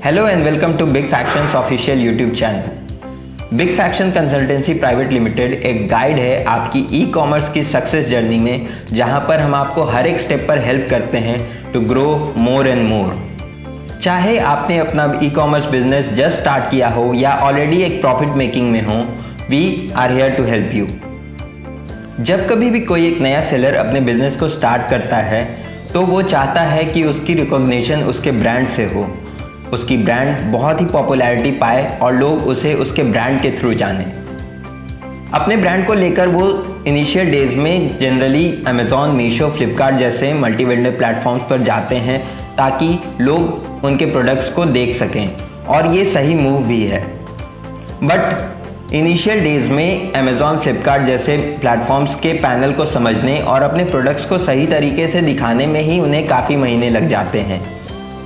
Hello and welcome to Big Factions official YouTube channel. Big Faction consultancy private limited एक guide है आपकी e commerce की success journey में, जहां पर हम आपको हर एक स्टेप पर हेल्प करते हैं to grow more and more. चाहे आपने अपना e commerce business just start किया हो या ऑलरेडी एक प्रॉफिट मेकिंग में हो, we are here to help you. जब कभी भी कोई एक नया सेलर अपने बिजनेस को स्टार्ट करता है तो वो चाहता है कि उसकी रिकॉग्निशन उसके ब्रांड से हो, उसकी ब्रांड बहुत ही पॉपुलैरिटी पाए और लोग उसे उसके ब्रांड के थ्रू जाने। अपने ब्रांड को लेकर वो इनिशियल डेज में जनरली अमेज़ॉन, मीशो, फ्लिपकार्ट जैसे मल्टी वेंडर प्लेटफॉर्म्स पर जाते हैं ताकि लोग उनके प्रोडक्ट्स को देख सकें, और ये सही मूव भी है। बट इनिशियल डेज में अमेज़ॉन, फ्लिपकार्ट जैसे प्लेटफॉर्म्स के पैनल को समझने और अपने प्रोडक्ट्स को सही तरीके से दिखाने में ही उन्हें काफ़ी महीने लग जाते हैं।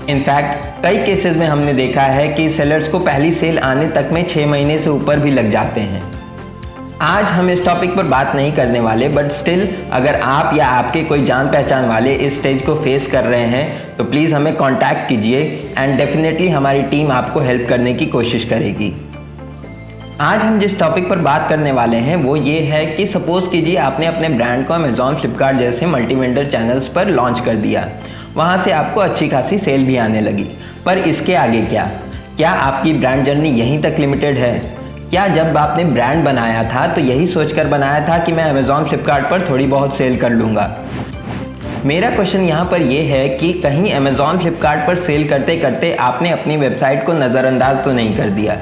इनफैक्ट कई केसेस में हमने देखा है कि सेलर्स को पहली सेल आने तक में 6 महीने से ऊपर भी लग जाते हैं। आज हम इस टॉपिक पर बात नहीं करने वाले, बट स्टिल अगर आप या आपके कोई जान पहचान वाले इस स्टेज को फेस कर रहे हैं तो प्लीज़ हमें कांटेक्ट कीजिए एंड डेफिनेटली हमारी टीम आपको हेल्प करने की कोशिश करेगी। आज हम जिस टॉपिक पर बात करने वाले हैं वो ये है कि सपोज कीजिए आपने अपने ब्रांड को अमेज़ॉन, फ्लिपकार्ट जैसे मल्टी वेंडर चैनल्स पर लॉन्च कर दिया, वहाँ से आपको अच्छी खासी सेल भी आने लगी, पर इसके आगे क्या आपकी ब्रांड जर्नी यहीं तक लिमिटेड है? क्या जब आपने ब्रांड बनाया था तो यही सोचकर बनाया था कि मैं अमेज़ॉन, फ्लिपकार्ट पर थोड़ी बहुत सेल कर लूँगा? मेरा क्वेश्चन यहाँ पर यह है कि कहीं अमेज़ॉन, फ्लिपकार्ट पर सेल करते करते आपने अपनी वेबसाइट को नज़रअंदाज तो नहीं कर दिया?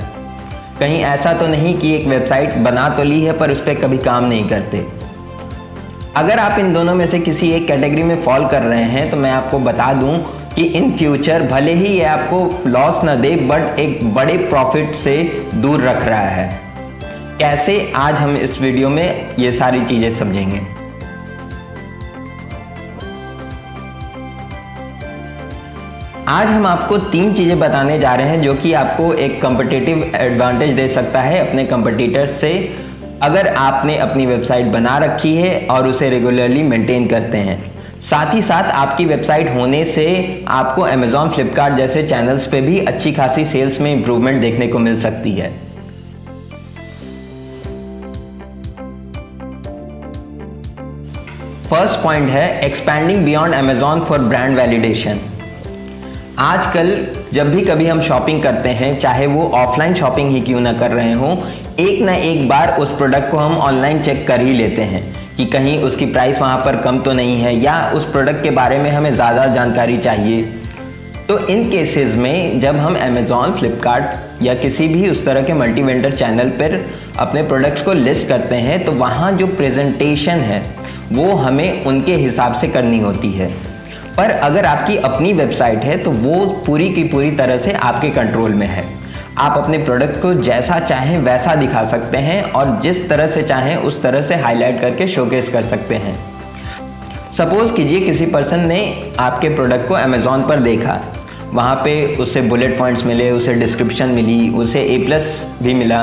कहीं ऐसा तो नहीं कि एक वेबसाइट बना तो ली है पर उस पर कभी काम नहीं करते? अगर आप इन दोनों में से किसी एक कैटेगरी में फॉल कर रहे हैं तो मैं आपको बता दूं कि इन फ्यूचर भले ही ये आपको लॉस न दे, बट एक बड़े प्रॉफिट से दूर रख रहा है। कैसे, आज हम इस वीडियो में ये सारी चीज़ें समझेंगे। आज हम आपको 3 चीज़ें बताने जा रहे हैं जो कि आपको एक कॉम्पिटिटिव एडवांटेज दे सकता है अपने कॉम्पिटिटर्स से, अगर आपने अपनी वेबसाइट बना रखी है और उसे रेगुलरली मेंटेन करते हैं। साथ ही साथ आपकी वेबसाइट होने से आपको अमेज़ॉन, फ्लिपकार्ट जैसे चैनल्स पे भी अच्छी खासी सेल्स में इंप्रूवमेंट देखने को मिल सकती है। फर्स्ट पॉइंट है expanding beyond Amazon for brand validation. आजकल जब भी कभी हम शॉपिंग करते हैं, चाहे वो ऑफलाइन शॉपिंग ही क्यों ना कर रहे हों, एक ना एक बार उस प्रोडक्ट को हम ऑनलाइन चेक कर ही लेते हैं कि कहीं उसकी प्राइस वहाँ पर कम तो नहीं है या उस प्रोडक्ट के बारे में हमें ज़्यादा जानकारी चाहिए। तो इन केसेस में जब हम अमेज़ॉन, फ्लिपकार्ट या किसी भी उस तरह के मल्टी वेंडर चैनल पर अपने प्रोडक्ट्स को लिस्ट करते हैं तो वहाँ जो प्रेजेंटेशन है वो हमें उनके हिसाब से करनी होती है। पर अगर आपकी अपनी वेबसाइट है तो वो पूरी की पूरी तरह से आपके कंट्रोल में है। आप अपने प्रोडक्ट को जैसा चाहें वैसा दिखा सकते हैं और जिस तरह से चाहें उस तरह से हाईलाइट करके शोकेस कर सकते हैं। सपोज कीजिए किसी पर्सन ने आपके प्रोडक्ट को अमेज़ॉन पर देखा, वहाँ पे उसे बुलेट पॉइंट्स मिले, उसे डिस्क्रिप्शन मिली, उसे A+ भी मिला,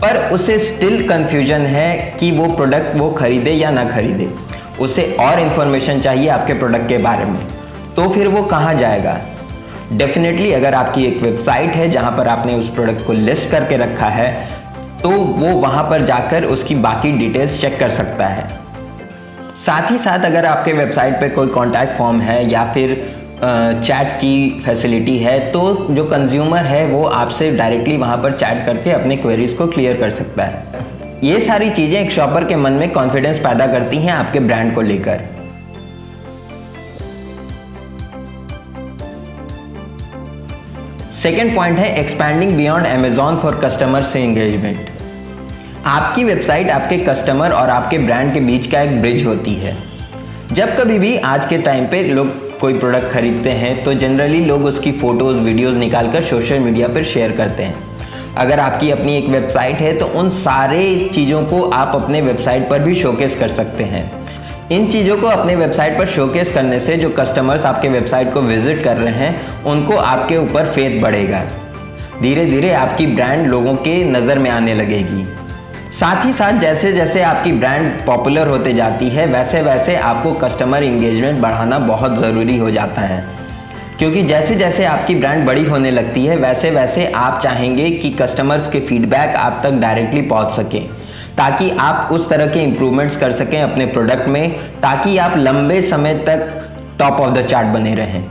पर उसे स्टिल कन्फ्यूजन है कि वो प्रोडक्ट वो खरीदे या ना खरीदे, उसे और इन्फॉर्मेशन चाहिए आपके प्रोडक्ट के बारे में। तो फिर वो कहाँ जाएगा? डेफिनेटली अगर आपकी एक वेबसाइट है जहाँ पर आपने उस प्रोडक्ट को लिस्ट करके रखा है तो वो वहाँ पर जाकर उसकी बाकी डिटेल्स चेक कर सकता है। साथ ही साथ अगर आपके वेबसाइट पे कोई कॉन्टैक्ट फॉर्म है या फिर चैट की फैसिलिटी है तो जो कंज्यूमर है वो आपसे डायरेक्टली वहाँ पर चैट करके अपने क्वेरीज को क्लियर कर सकता है। ये सारी चीज़ें एक शॉपर के मन में कॉन्फिडेंस पैदा करती हैं आपके ब्रांड को लेकर। सेकेंड पॉइंट है expanding beyond Amazon for customer से एंगेजमेंट। आपकी वेबसाइट आपके कस्टमर और आपके ब्रांड के बीच का एक ब्रिज होती है। जब कभी भी आज के टाइम पे लोग कोई प्रोडक्ट खरीदते हैं तो जनरली लोग उसकी फ़ोटोज़, वीडियोज़ निकालकर सोशल मीडिया पर शेयर करते हैं। अगर आपकी अपनी एक वेबसाइट है तो उन सारे चीज़ों को आप अपने वेबसाइट पर भी शोकेस कर सकते हैं। इन चीज़ों को अपने वेबसाइट पर शोकेस करने से जो कस्टमर्स आपके वेबसाइट को विजिट कर रहे हैं उनको आपके ऊपर फेथ बढ़ेगा। धीरे धीरे आपकी ब्रांड लोगों के नज़र में आने लगेगी। साथ ही साथ जैसे जैसे आपकी ब्रांड पॉपुलर होते जाती है वैसे वैसे आपको कस्टमर इंगेजमेंट बढ़ाना बहुत ज़रूरी हो जाता है, क्योंकि जैसे जैसे आपकी ब्रांड बड़ी होने लगती है वैसे वैसे आप चाहेंगे कि कस्टमर्स के फीडबैक आप तक डायरेक्टली पहुंच सकें, ताकि आप उस तरह के इम्प्रूवमेंट्स कर सकें अपने प्रोडक्ट में, ताकि आप लंबे समय तक टॉप ऑफ द चार्ट बने रहें।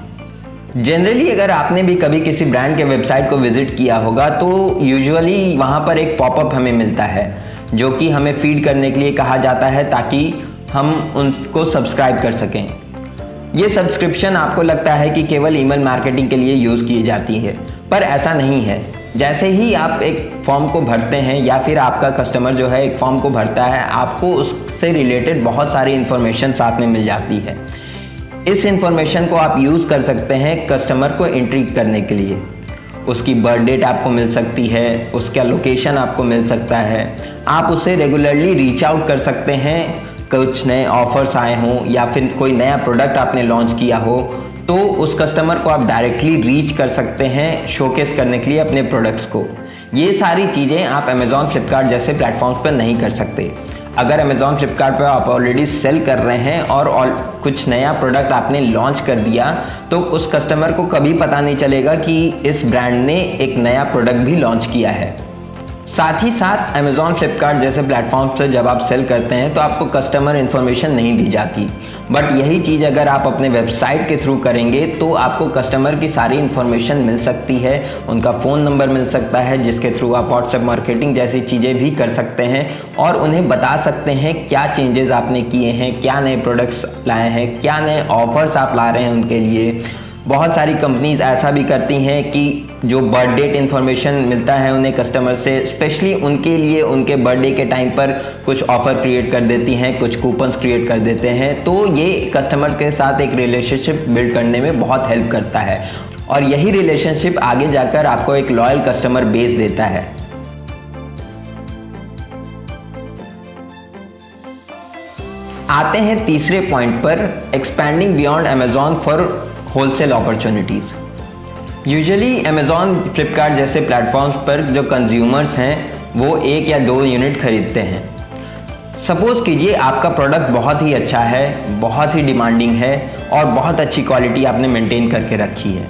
जनरली अगर आपने भी कभी किसी ब्रांड के वेबसाइट को विजिट किया होगा तो यूजुअली वहाँ पर एक पॉपअप हमें मिलता है जो कि हमें फीड करने के लिए कहा जाता है ताकि हम उनको सब्सक्राइब कर सकें। ये सब्सक्रिप्शन आपको लगता है कि केवल ईमेल मार्केटिंग के लिए यूज़ की जाती है, पर ऐसा नहीं है। जैसे ही आप एक फॉर्म को भरते हैं या फिर आपका कस्टमर जो है एक फॉर्म को भरता है, आपको उससे रिलेटेड बहुत सारी इन्फॉर्मेशन साथ में मिल जाती है। इस इंफॉर्मेशन को आप यूज़ कर सकते हैं कस्टमर को इंट्रीग करने के लिए। उसकी बर्थ डेट आपको मिल सकती है, उसका लोकेशन आपको मिल सकता है, आप उससे रेगुलरली रीच आउट कर सकते हैं। कुछ नए ऑफर्स आए हों या फिर कोई नया प्रोडक्ट आपने लॉन्च किया हो तो उस कस्टमर को आप डायरेक्टली रीच कर सकते हैं शोकेस करने के लिए अपने प्रोडक्ट्स को। ये सारी चीज़ें आप अमेज़ॉन फ्लिपकार्ट जैसे प्लेटफॉर्म्स पर नहीं कर सकते। अगर अमेज़ॉन फ्लिपकार्ट पर आप ऑलरेडी सेल कर रहे हैं और कुछ नया प्रोडक्ट आपने लॉन्च कर दिया तो उस कस्टमर को कभी पता नहीं चलेगा कि इस ब्रांड ने एक नया प्रोडक्ट भी लॉन्च किया है। साथ ही साथ अमेज़ॉन फ्लिपकार्ट जैसे प्लेटफॉर्म पर जब आप सेल करते हैं तो आपको कस्टमर इन्फॉर्मेशन नहीं दी जाती, बट यही चीज़ अगर आप अपने वेबसाइट के थ्रू करेंगे तो आपको कस्टमर की सारी इन्फॉर्मेशन मिल सकती है। उनका फ़ोन नंबर मिल सकता है जिसके थ्रू आप व्हाट्सएप मार्केटिंग जैसी चीज़ें भी कर सकते हैं और उन्हें बता सकते हैं क्या चेंजेस आपने किए हैं, क्या नए प्रोडक्ट्स लाए हैं, क्या नए ऑफर्स आप ला रहे हैं उनके लिए। बहुत सारी कंपनीज ऐसा भी करती हैं कि जो बर्थ डेट इन्फॉर्मेशन मिलता है उन्हें कस्टमर से, स्पेशली उनके लिए उनके बर्थडे के टाइम पर कुछ ऑफ़र क्रिएट कर देती हैं, कुछ कूपन्स क्रिएट कर देते हैं। तो ये कस्टमर के साथ एक रिलेशनशिप बिल्ड करने में बहुत हेल्प करता है और यही रिलेशनशिप आगे जाकर आपको एक लॉयल कस्टमर बेस देता है। आते हैं तीसरे पॉइंट पर, expanding beyond Amazon for wholesale opportunities. Usually Amazon Flipkart जैसे प्लेटफॉर्म्स पर जो कंज्यूमर्स हैं वो 1 या 2 यूनिट खरीदते हैं। सपोज़ कीजिए आपका प्रोडक्ट बहुत ही अच्छा है, बहुत ही डिमांडिंग है और बहुत अच्छी क्वालिटी आपने मेंटेन करके रखी है।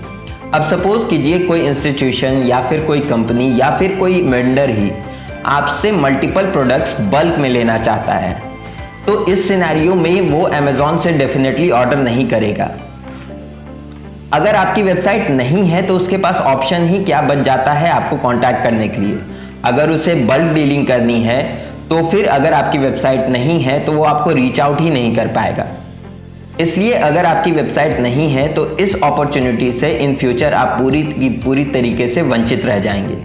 अब सपोज़ कीजिए कोई इंस्टीट्यूशन या फिर कोई कंपनी या फिर कोई वेंडर ही आपसे मल्टीपल प्रोडक्ट्स बल्क में लेना चाहता है, तो इस सिनेरियो में वो अमेज़ॉन से डेफिनेटली ऑर्डर नहीं करेगा। अगर आपकी वेबसाइट नहीं है तो उसके पास ऑप्शन ही क्या बच जाता है आपको कांटेक्ट करने के लिए। अगर उसे बल्क डीलिंग करनी है तो फिर अगर आपकी वेबसाइट नहीं है तो वो आपको रीच आउट ही नहीं कर पाएगा। इसलिए अगर आपकी वेबसाइट नहीं है तो इस अपॉर्चुनिटी से इन फ्यूचर आप पूरी तरीके से वंचित रह जाएंगे।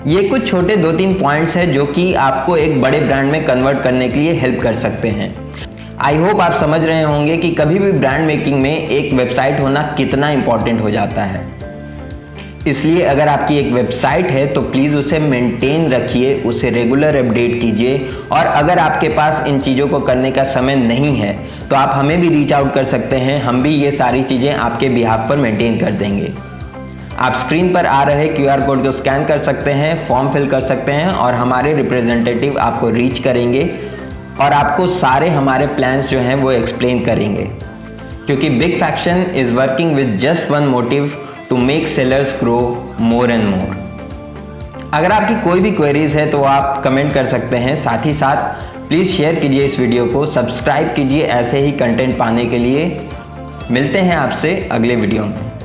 ये कुछ छोटे 2-3 पॉइंट्स हैं जो कि आपको एक बड़े ब्रांड में कन्वर्ट करने के लिए हेल्प कर सकते हैं। आई होप आप समझ रहे होंगे कि कभी भी ब्रांड मेकिंग में एक वेबसाइट होना कितना इंपॉर्टेंट हो जाता है। इसलिए अगर आपकी एक वेबसाइट है तो प्लीज़ उसे मेंटेन रखिए, उसे रेगुलर अपडेट कीजिए और अगर आपके पास इन चीज़ों को करने का समय नहीं है तो आप हमें भी रीच आउट कर सकते हैं, हम भी ये सारी चीज़ें आपके बिहाफ पर मेंटेन कर देंगे। आप स्क्रीन पर आ रहे QR कोड को स्कैन कर सकते हैं, फॉर्म फिल कर सकते हैं और हमारे रिप्रेजेंटेटिव आपको रीच करेंगे और आपको सारे हमारे प्लान्स जो हैं वो एक्सप्लेन करेंगे, क्योंकि Big Faction is working with just one motive to make sellers grow more and more. अगर आपकी कोई भी क्वेरीज है तो आप कमेंट कर सकते हैं। साथ ही साथ प्लीज़ शेयर कीजिए इस वीडियो को, सब्सक्राइब कीजिए ऐसे ही कंटेंट पाने के लिए। मिलते हैं आपसे अगले वीडियो में।